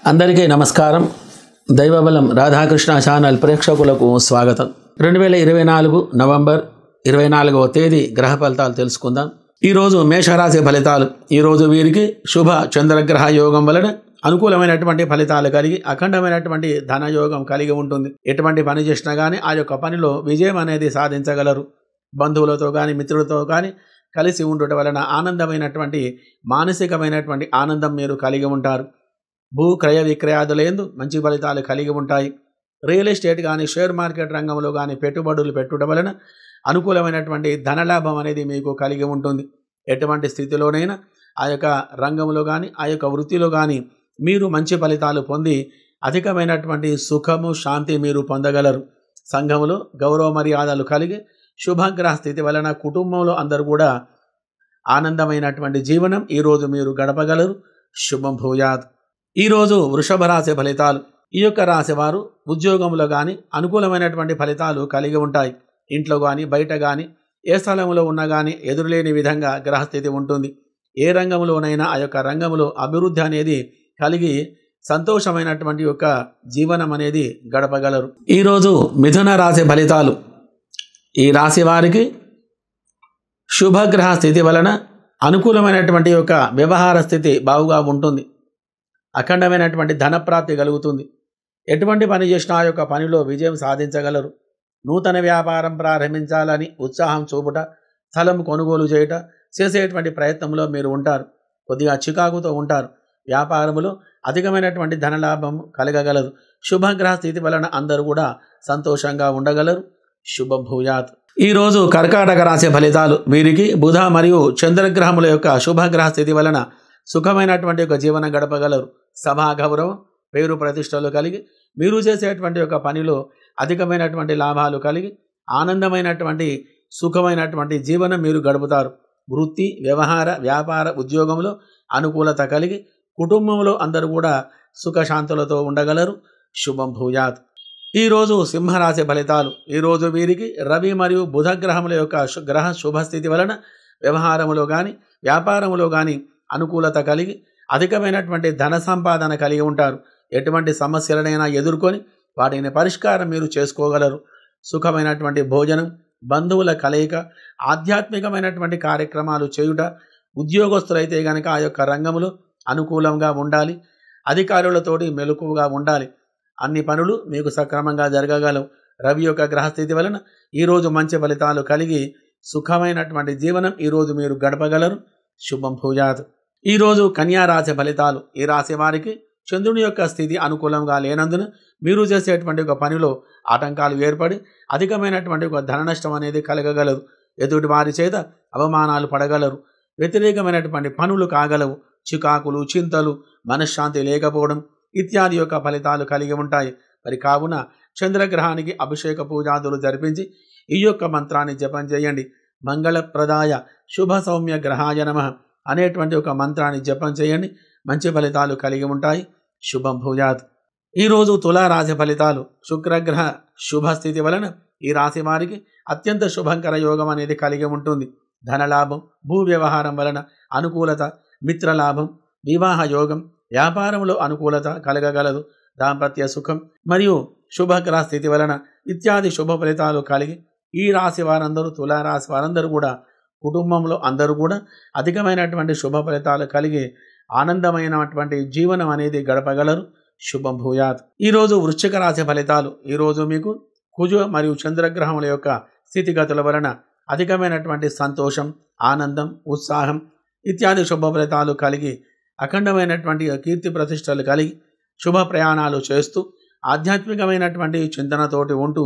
అందరికీ నమస్కారం. దైవబలం రాధాకృష్ణ ఛానల్ ప్రేక్షకులకు స్వాగతం. 2024 నవంబర్ 24వ తేదీ గ్రహ ఫలితాలు తెలుసుకుందాం. ఈరోజు మేషరాశి ఫలితాలు. ఈరోజు వీరికి శుభ చంద్రగ్రహ యోగం వలన అనుకూలమైనటువంటి ఫలితాలు కలిగి అఖండమైనటువంటి ధనయోగం కలిగి ఉంటుంది. ఎటువంటి పని చేసినా కానీ ఆ యొక్క పనిలో విజయం అనేది సాధించగలరు. బంధువులతో కానీ మిత్రులతో కానీ కలిసి ఉండటం వలన ఆనందమైనటువంటి మానసికమైనటువంటి ఆనందం మీరు కలిగి ఉంటారు. భూ క్రయ విక్రయాదులందు మంచి ఫలితాలు కలిగి ఉంటాయి. రియల్ ఎస్టేట్ కానీ షేర్ మార్కెట్ రంగంలో కానీ పెట్టుబడులు పెట్టడం వలన అనుకూలమైనటువంటి ధనలాభం అనేది మీకు కలిగి ఉంటుంది. ఎటువంటి స్థితిలోనైనా ఆ యొక్క రంగంలో కానీ ఆ యొక్క వృత్తిలో కానీ మీరు మంచి ఫలితాలు పొంది అధికమైనటువంటి సుఖము శాంతి మీరు పొందగలరు. సంఘంలో గౌరవ మర్యాదలు కలిగి శుభగ్రహ స్థితి వలన కుటుంబంలో అందరూ కూడా ఆనందమైనటువంటి జీవనం ఈరోజు మీరు గడపగలరు. శుభం భూయాత్. ఈరోజు వృషభ రాశి ఫలితాలు. ఈ యొక్క రాశి వారు ఉద్యోగంలో కానీ అనుకూలమైనటువంటి ఫలితాలు కలిగి ఉంటాయి. ఇంట్లో కానీ బయట కానీ ఏ స్థలంలో ఉన్నా కానీ ఎదురులేని విధంగా గ్రహస్థితి ఉంటుంది. ఏ రంగంలోనైనా ఆ యొక్క రంగంలో అభివృద్ధి అనేది కలిగి సంతోషమైనటువంటి యొక్క జీవనం అనేది గడపగలరు. ఈరోజు మిథున రాశి ఫలితాలు. ఈ రాశి వారికి శుభగ్రహ స్థితి వలన అనుకూలమైనటువంటి యొక్క వ్యవహార స్థితి బాగుగా ఉంటుంది. అఖండమైనటువంటి ధనప్రాప్తి కలుగుతుంది. ఎటువంటి పని చేసినా ఆ యొక్క పనిలో విజయం సాధించగలరు. నూతన వ్యాపారం ప్రారంభించాలని ఉత్సాహం చూపుట, స్థలం కొనుగోలు చేయుట చేసేటువంటి ప్రయత్నంలో మీరు ఉంటారు. కొద్దిగా చికాకుతో ఉంటారు. వ్యాపారంలో అధికమైనటువంటి ధనలాభం కలగగలరు. శుభగ్రహ స్థితి వలన అందరూ కూడా సంతోషంగా ఉండగలరు. శుభం భూయాత్. ఈరోజు కర్కాటక రాశి ఫలితాలు. వీరికి బుధ మరియు చంద్రగ్రహముల యొక్క శుభగ్రహ స్థితి వలన సుఖమైనటువంటి ఒక జీవనం గడపగలరు. సభా గౌరవం, పేరు ప్రతిష్టలు కలిగి మీరు చేసేటువంటి ఒక పనిలో అధికమైనటువంటి లాభాలు కలిగి ఆనందమైనటువంటి సుఖమైనటువంటి జీవనం మీరు గడుపుతారు. వృత్తి, వ్యవహార, వ్యాపార, ఉద్యోగంలో అనుకూలత కలిగి కుటుంబంలో అందరూ కూడా సుఖశాంతులతో ఉండగలరు. శుభం భూయాత్. ఈరోజు సింహరాశి ఫలితాలు. ఈరోజు వీరికి రవి మరియు బుధ గ్రహముల యొక్క గ్రహ శుభస్థితి వలన వ్యవహారములో కానీ వ్యాపారములో కానీ అనుకూలత కలిగి అధికమైనటువంటి ధన సంపాదన కలిగి ఉంటారు. ఎటువంటి సమస్యలనైనా ఎదుర్కొని వాటిని పరిష్కారం మీరు చేసుకోగలరు. సుఖమైనటువంటి భోజనం, బంధువుల కలయిక, ఆధ్యాత్మికమైనటువంటి కార్యక్రమాలు చేయుట. ఉద్యోగస్తులైతే కనుక ఆ యొక్క రంగంలో అనుకూలంగా ఉండాలి. అధికారులతోటి మెలకువగా ఉండాలి. అన్ని పనులు మీకు సక్రమంగా జరగగలవు. రవి యొక్క గ్రహస్థితి వలన ఈరోజు మంచి ఫలితాలు కలిగి సుఖమైనటువంటి జీవనం ఈరోజు మీరు గడపగలరు. శుభం భూయాత్. ఈరోజు కన్యా రాశి ఫలితాలు. ఈ రాశి వారికి చంద్రుని యొక్క స్థితి అనుకూలంగా లేనందున మీరు చేసేటువంటి ఒక పనిలో ఆటంకాలు ఏర్పడి అధికమైనటువంటి ఒక ధన నష్టం అనేది కలగగలదు. ఎదుటి వారి చేత అవమానాలు పడగలరు. వ్యతిరేకమైనటువంటి పనులు కాగలవు. చికాకులు, చింతలు, మనశ్శాంతి లేకపోవడం ఇత్యాది యొక్క ఫలితాలు కలిగి ఉంటాయి. మరి కావున చంద్రగ్రహానికి అభిషేక పూజాదులు జరిపించి ఈ యొక్క మంత్రాన్ని జపం చేయండి. మంగళప్రదాయ శుభ సౌమ్య గ్రహాయ నమః అనేటువంటి ఒక మంత్రాన్ని జపం చేయండి. మంచి ఫలితాలు కలిగి ఉంటాయి. శుభం భూయాత్. ఈరోజు తులారాశి ఫలితాలు. శుక్రగ్రహ శుభస్థితి వలన ఈ రాశి వారికి అత్యంత శుభంకర యోగం అనేది కలిగి ఉంటుంది. ధనలాభం, భూ వ్యవహారం వలన అనుకూలత, మిత్రలాభం, వివాహ యోగం, వ్యాపారంలో అనుకూలత కలగగలదు. దాంపత్య సుఖం మరియు శుభగ్రహ స్థితి వలన ఇత్యాది శుభ ఫలితాలు కలిగి ఈ రాశి వారందరూ, తులారాశి వారందరూ కూడా కుటుంబంలో అందరూ కూడా అధికమైనటువంటి శుభ ఫలితాలు కలిగి ఆనందమైనటువంటి జీవనం అనేది గడపగలరు. శుభం భూయాత్. ఈరోజు వృశ్చిక రాశి ఫలితాలు. ఈరోజు మీకు కుజ మరియు చంద్రగ్రహముల యొక్క స్థితిగతుల వలన అధికమైనటువంటి సంతోషం, ఆనందం, ఉత్సాహం ఇత్యాది శుభ ఫలితాలు కలిగి అఖండమైనటువంటి కీర్తి ప్రతిష్టలు కలిగి శుభ ప్రయాణాలు చేస్తూ ఆధ్యాత్మికమైనటువంటి చింతనతోటి ఉంటూ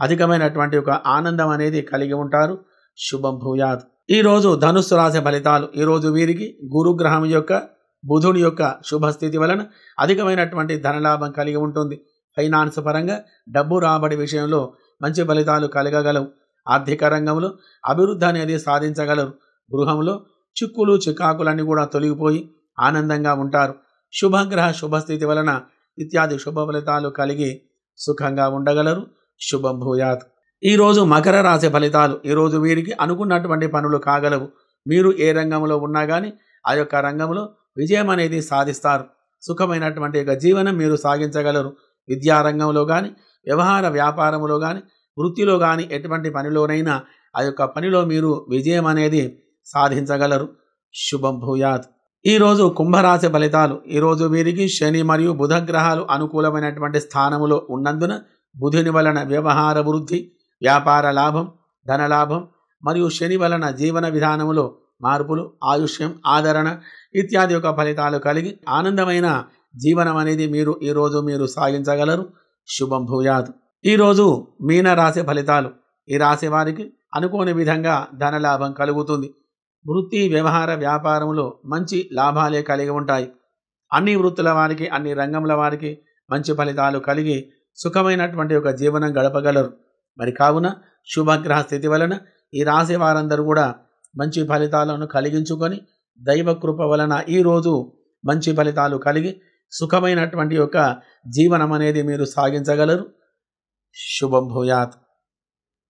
అధికమైనటువంటి ఒక ఆనందం అనేది కలిగి ఉంటారు. శుభం భూయాత్. ఈరోజు ధనుస్సు రాశి ఫలితాలు. ఈరోజు వీరికి గురుగ్రహం యొక్క బుధుని యొక్క శుభస్థితి వలన అధికమైనటువంటి ధనలాభం కలిగి ఉంటుంది. ఫైనాన్స్ పరంగా డబ్బు రాబడి విషయంలో మంచి ఫలితాలు కలగగలవు. ఆర్థిక రంగంలో అభివృద్ధి అనేది సాధించగలరు. గృహంలో చిక్కులు చికాకులన్నీ కూడా తొలగిపోయి ఆనందంగా ఉంటారు. శుభగ్రహ శుభస్థితి వలన ఇత్యాది శుభ ఫలితాలు కలిగి సుఖంగా ఉండగలరు. శుభం భూయాత్. ఈరోజు మకర రాశి ఫలితాలు. ఈరోజు వీరికి అనుకున్నటువంటి పనులు కాగలవు. మీరు ఏ రంగంలో ఉన్నా కానీ ఆ యొక్క రంగంలో విజయం అనేది సాధిస్తారు. సుఖమైనటువంటి యొక్క జీవనం మీరు సాగించగలరు. విద్యారంగంలో కానీ, వ్యవహార వ్యాపారంలో కానీ, వృత్తిలో కానీ, ఎటువంటి పనిలోనైనా ఆ యొక్క పనిలో మీరు విజయం అనేది సాధించగలరు. శుభం భూయాత్. ఈరోజు కుంభరాశి ఫలితాలు. ఈరోజు వీరికి శని మరియు బుధ గ్రహాలు అనుకూలమైనటువంటి స్థానములో ఉన్నందున బుధుని వలన వ్యవహార వృద్ధి, వ్యాపార లాభం, ధనలాభం మరియు శని వలన జీవన విధానములో మార్పులు, ఆయుష్యం, ఆదరణ ఇత్యాది యొక్క ఫలితాలు కలిగి ఆనందమైన జీవనం అనేది ఈరోజు సాగించగలరు. శుభం భూయాత్. ఈరోజు మీన రాశి ఫలితాలు. ఈ రాశి వారికి అనుకోని విధంగా ధనలాభం కలుగుతుంది. వృత్తి, వ్యవహార వ్యాపారంలో మంచి లాభాలే కలిగి ఉంటాయి. అన్ని వృత్తుల వారికి, అన్ని రంగముల వారికి మంచి ఫలితాలు కలిగి సుఖమైనటువంటి ఒక జీవనం గడపగలరు. మరి కావున శుభగ్రహ స్థితి వలన ఈ రాశి వారందరూ కూడా మంచి ఫలితాలను కలిగించుకొని దైవ కృప వలన ఈరోజు మంచి ఫలితాలు కలిగి సుఖమైనటువంటి యొక్క జీవనం అనేది మీరు సాగించగలరు. శుభం భూయాత్.